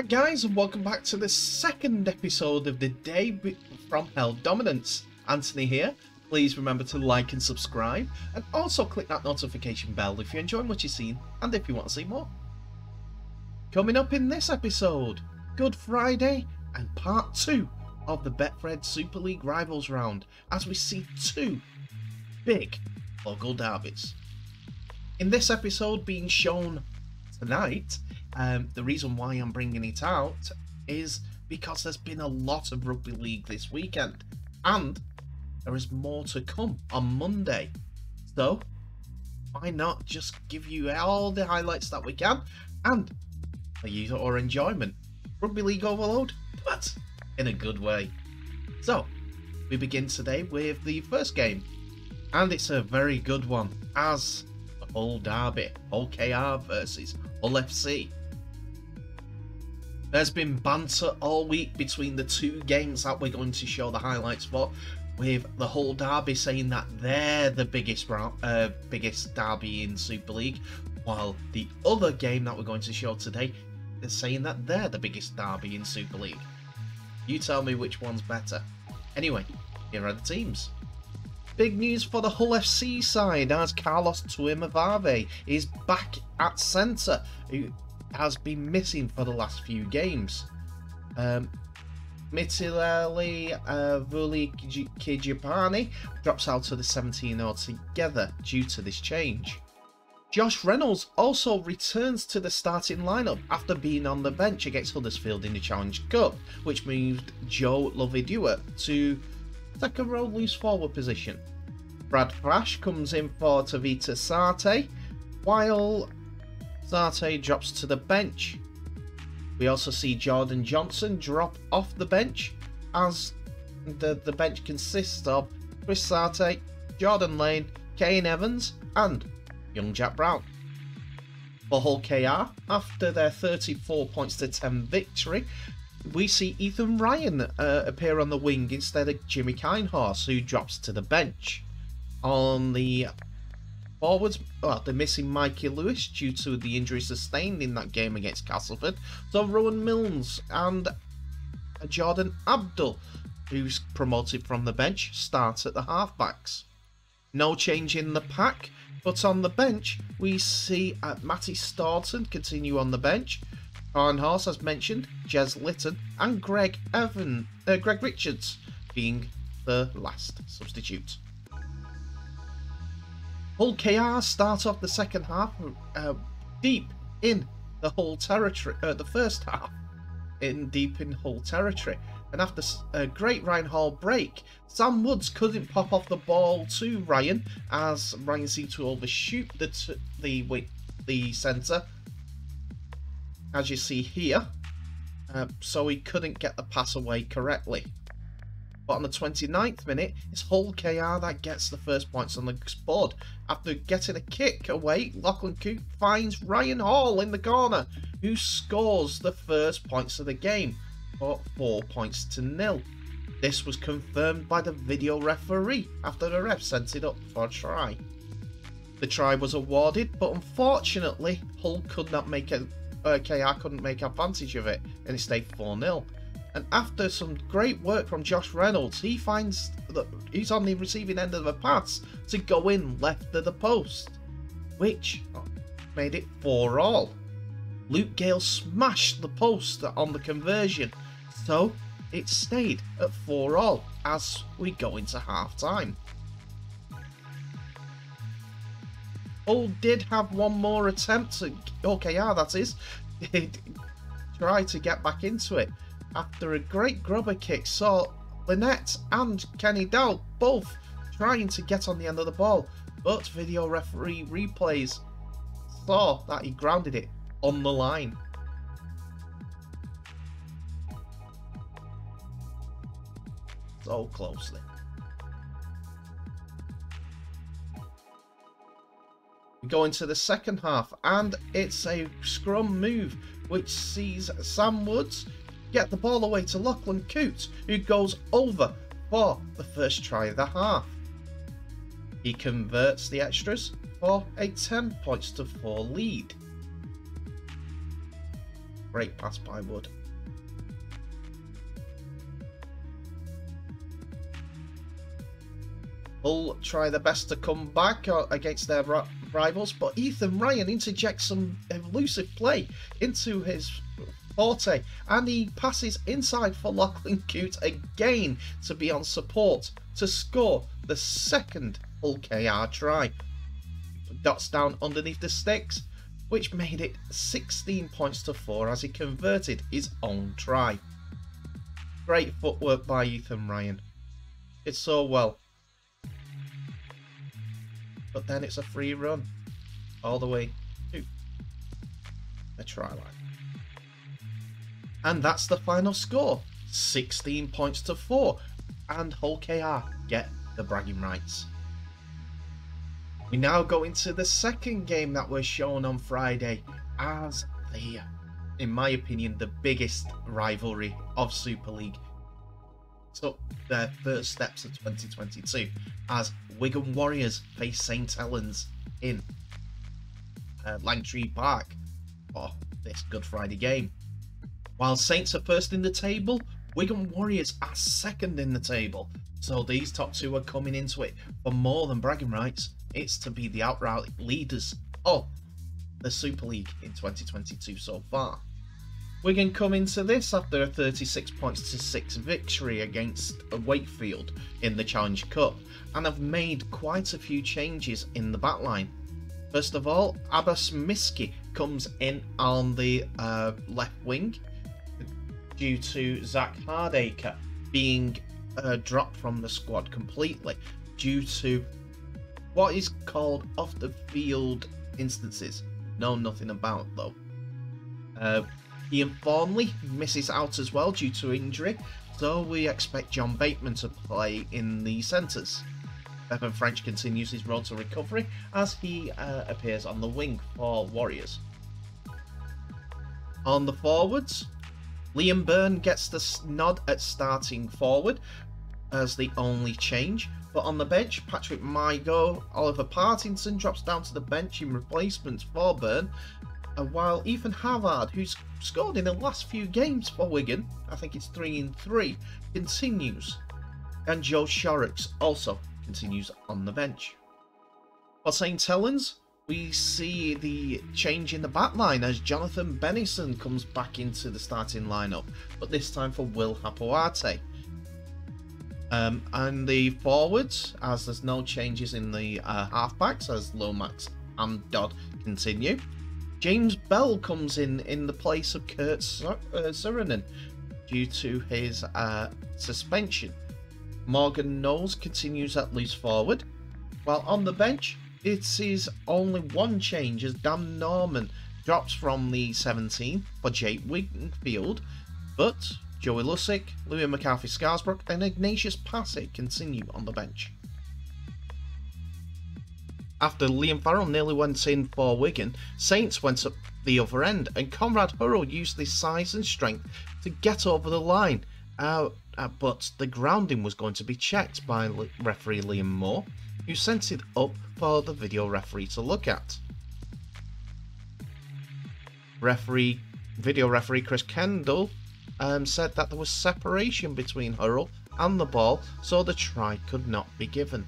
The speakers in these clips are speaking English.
Hi guys, and welcome back to the second episode of the day from Hell Dominance. Anthony here. Please remember to like and subscribe, and also click that notification bell if you're enjoying what you've seen and if you want to see more. Coming up in this episode, Good Friday and part 2 of the Betfred Super League Rivals round, as we see two big local derbies. In this episode being shown tonight, the reason why I'm bringing it out is because there's been a lot of rugby league this weekend, and there is more to come on Monday. So why not just give you all the highlights that we can and for your enjoyment. Rugby league overload, but in a good way. So we begin today with the first game, and it's a very good one, as the Hull derby, Hull KR versus Hull FC. There's been banter all week between the two games that we're going to show the highlights for, with the Hull derby saying that they're the biggest derby in Super League, while the other game that we're going to show today is saying that they're the biggest derby in Super League. You tell me which one's better. Anyway, here are the teams. Big news for the Hull FC side, as Carlos Tuimavave is back at centre, who has been missing for the last few games. Mitileli Vuli Kijapani drops out of the 17 altogether due to this change. Josh Reynolds also returns to the starting lineup after being on the bench against Huddersfield in the Challenge Cup, which moved Joe Lovidua to second row loose forward position. Brad Thrash comes in for Tavita Sarte, while Sarte drops to the bench. We also see Jordan Johnson drop off the bench, as the bench consists of Chris Sarte, Jordan Lane, Kane Evans and young Jack Brown. For Hull KR, after their 34 points to 10 victory, we see Ethan Ryan appear on the wing instead of Jimmy Kinehorse, who drops to the bench. On the forwards, they're missing Mikey Lewis due to the injury sustained in that game against Castleford, so Rowan Milnes and Jordan Abdul, who's promoted from the bench, start at the halfbacks. No change in the pack, but on the bench we see Matty Staunton continue on the bench, Kinehorse as mentioned, Jez Litton and Greg Richards being the last substitute. Hull KR start off the second half deep in the Hull territory, the first half deep in Hull territory, and after a great Ryan Hall break, Sam Woods couldn't pop off the ball to Ryan, as Ryan seemed to overshoot the centre, as you see here, so he couldn't get the pass away correctly. But on the 29th minute, it's Hull KR that gets the first points on the board. After getting a kick away, Lachlan Coote finds Ryan Hall in the corner, who scores the first points of the game for 4 points to 0. This was confirmed by the video referee after the ref sent it up for a try. The try was awarded, but unfortunately, Hull could not make KR couldn't make advantage of it, and it stayed 4-0. And after some great work from Josh Reynolds, he finds that he's on the receiving end of a pass to go in left of the post, which made it 4-all. Luke Gale smashed the post on the conversion, so it stayed at 4-all as we go into half time. Hull did have one more attempt at OKR, that is, try to get back into it. After a great grubber kick, saw Lynette and Kenny Dow both trying to get on the end of the ball, but video referee replays saw that he grounded it on the line. So closely. We go into the second half, and it's a scrum move which sees Sam Woods get the ball away to Lachlan Coote, who goes over for the first try of the half. He converts the extras for a 10 points to 4 lead. Great pass by Wood. Hull try their best to come back against their rivals, but Ethan Ryan interjects some elusive play into his forte, and he passes inside for Lachlan Coote again to be on support to score the second Hull KR try. Dots down underneath the sticks, which made it 16 points to 4 as he converted his own try. Great footwork by Ethan Ryan. It's so well. But then it's a free run all the way to the try line. And that's the final score, 16 points to 4, and Hull KR get the bragging rights. We now go into the second game that was shown on Friday as the, in my opinion, the biggest rivalry of Super League took their first steps of 2022 as Wigan Warriors face St. Helens in Langtree Park for this Good Friday game. While Saints are first in the table, Wigan Warriors are second in the table. So these top two are coming into it for more than bragging rights. It's to be the outright leaders of the Super League in 2022 so far. Wigan come into this after a 36 points to 6 victory against Wakefield in the Challenge Cup and have made quite a few changes in the backline. First of all, Abbas Miski comes in on the left wing due to Zach Hardacre being dropped from the squad completely due to what is called off the field instances. Know nothing about though. Ian Thornley misses out as well due to injury, so we expect John Bateman to play in the centres. Bevan French continues his road to recovery as he appears on the wing for Warriors. On the forwards, Liam Byrne gets the nod at starting forward as the only change, but on the bench, Patrick Mygo, Oliver Partington drops down to the bench in replacement for Byrne, while Ethan Havard, who's scored in the last few games for Wigan, I think it's 3-3, continues, and Joe Shorrocks also continues on the bench. For St. Helens, we see the change in the backline as Jonathan Bennison comes back into the starting lineup, but this time for Will Hapoate. And the forwards, as there's no changes in the halfbacks, as Lomax and Dodd continue. James Bell comes in the place of Kurt Surinnan due to his suspension. Morgan Knowles continues at loose forward, while on the bench it is only one change as Dan Norman drops from the 17 for Jake Wingfield, but Joey Lussick, Louis McCarthy-Scarsbrook and Ignatius Passy continue on the bench. After Liam Farrell nearly went in for Wigan, Saints went up the other end and Conrad Hurrell used his size and strength to get over the line, but the grounding was going to be checked by referee Liam Moore, who sent it up for the video referee to look at. Video referee Chris Kendall said that there was separation between Hurrell and the ball, so the try could not be given.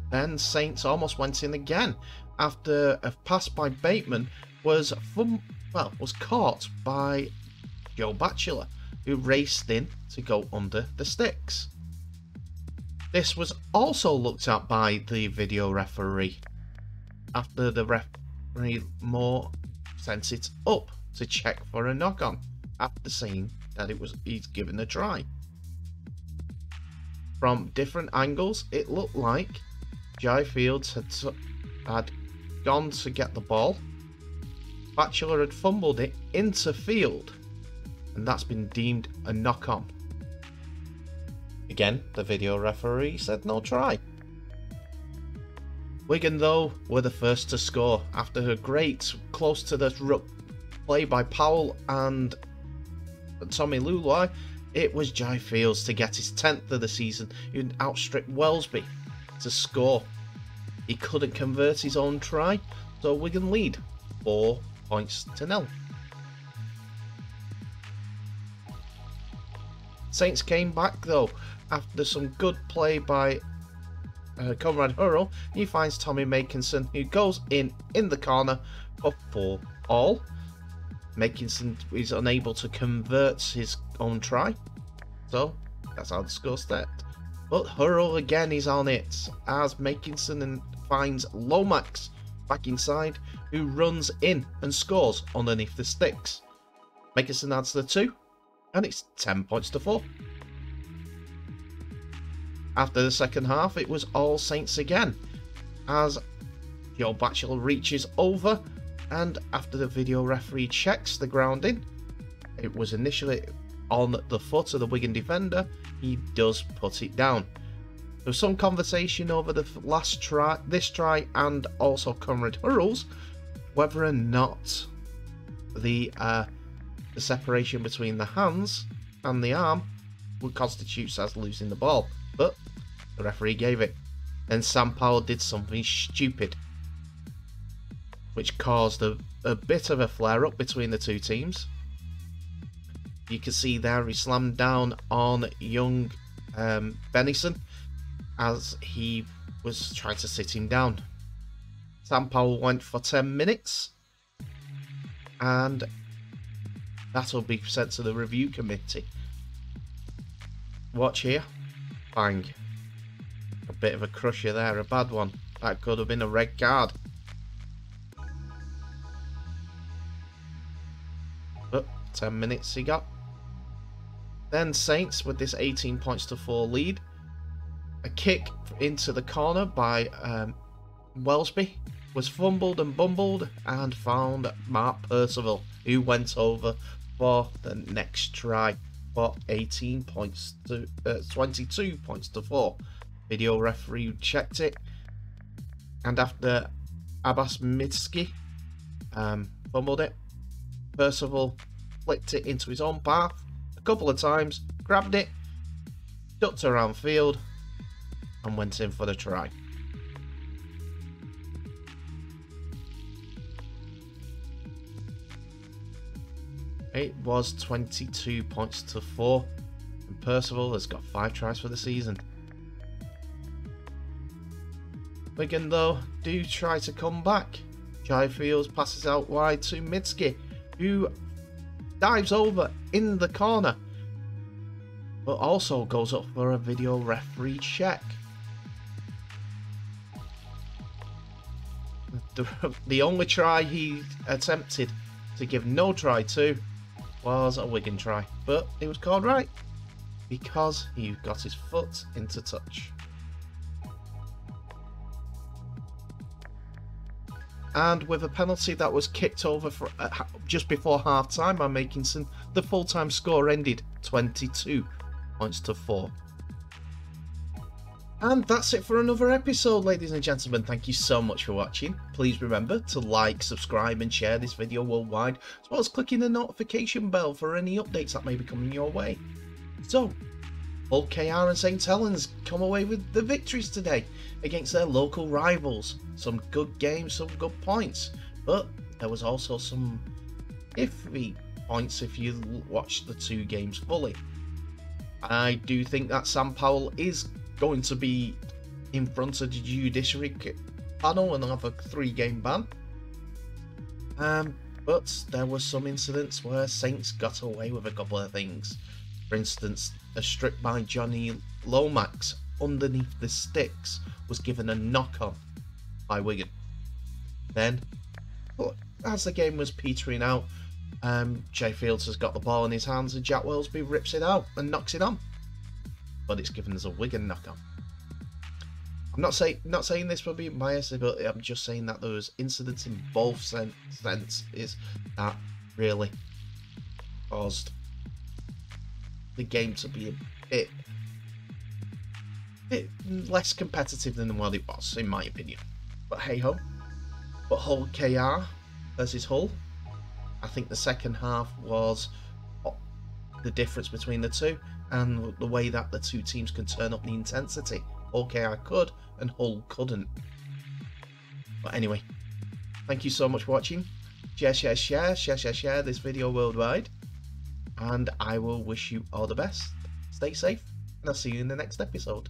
Then Saints almost went in again after a pass by Bateman was caught by Joe Batchelor, who raced in to go under the sticks. This was also looked at by the video referee after the referee Moore sent it up to check for a knock-on after saying that he's given a try. From different angles, it looked like Jai Fields had gone to get the ball, Batchelor had fumbled it into field, and that's been deemed a knock-on. Again, the video referee said no try. Wigan, though, were the first to score after a great close to the ruck play by Powell and Tommy Lulai. It was Jai Fields to get his 10th of the season, who outstripped Wellesby to score He couldn't convert his own try, so Wigan lead 4-0. Saints came back though after some good play by Conrad Hurrell. He finds Tommy Makinson, who goes in the corner for 4-all. Makinson is unable to convert his own try, so that's how the score set. But Hurrell again is on it as Makinson finds Lomax back inside, who runs in and scores underneath the sticks. Makinson adds the 2, and it's 10-4. After the second half, it was all Saints again, as Joe Batchel reaches over, and after the video referee checks the grounding, it was initially on the foot of the Wigan defender, he does put it down. There was some conversation over the last try, this try, and also Conrad Hurrell's, whether or not the separation between the hands and the arm would constitute as losing the ball, but the referee gave it. Then Sam Powell did something stupid, which caused a bit of a flare-up between the two teams. You can see there he slammed down on young Benison as he was trying to sit him down. Sam Powell went for 10 minutes, and that'll be sent to the review committee. Watch here. Bang. A bit of a crusher there, a bad one. That could have been a red card. But 10 minutes he got. Then Saints with this 18-4 lead. A kick into the corner by Welsby was fumbled and bumbled and found Mark Percival, who went over for the next try for 18 points to 22-4. Video referee checked it, and after Abbas Mitski fumbled it, Percival flicked it into his own path a couple of times, grabbed it, ducked around field, and went in for the try. It was 22-4, and Percival has got 5 tries for the season. Wigan though do try to come back. Jai Fields passes out wide to Mitski, who dives over in the corner, but also goes up for a video referee check. The only try he attempted to give no try to was a Wigan try, but it was called right because he got his foot into touch. And with a penalty that was kicked over for just before half time by Makinson, the full-time score ended 22-4. And that's it for another episode, ladies and gentlemen. Thank you so much for watching. Please remember to like, subscribe and share this video worldwide, as well as clicking the notification bell for any updates that may be coming your way. So, Hull KR and St. Helens come away with the victories today against their local rivals. Some good games, some good points, but there was also some iffy points if you watched the 2 games fully. I do think that Sam Powell is going to be in front of the judiciary panel and have a 3-game ban. But there were some incidents where Saints got away with a couple of things. For instance, a strip by Johnny Lomax underneath the sticks was given a knock-on by Wigan. Then, as the game was petering out, Jay Fields has got the ball in his hands and Jack Welsby rips it out and knocks it on. But it's given as a Wigan knock-on. I'm not saying this for being biased, but I'm just saying that there was incidents in both senses that really caused the game to be a bit less competitive than what it was, in my opinion. But hey ho. But Hull KR versus Hull, I think the second half was the difference between the two and the way that the two teams can turn up the intensity. Hull KR could and Hull couldn't. But anyway, thank you so much for watching. Share this video worldwide. And I will wish you all the best. Stay safe, and I'll see you in the next episode.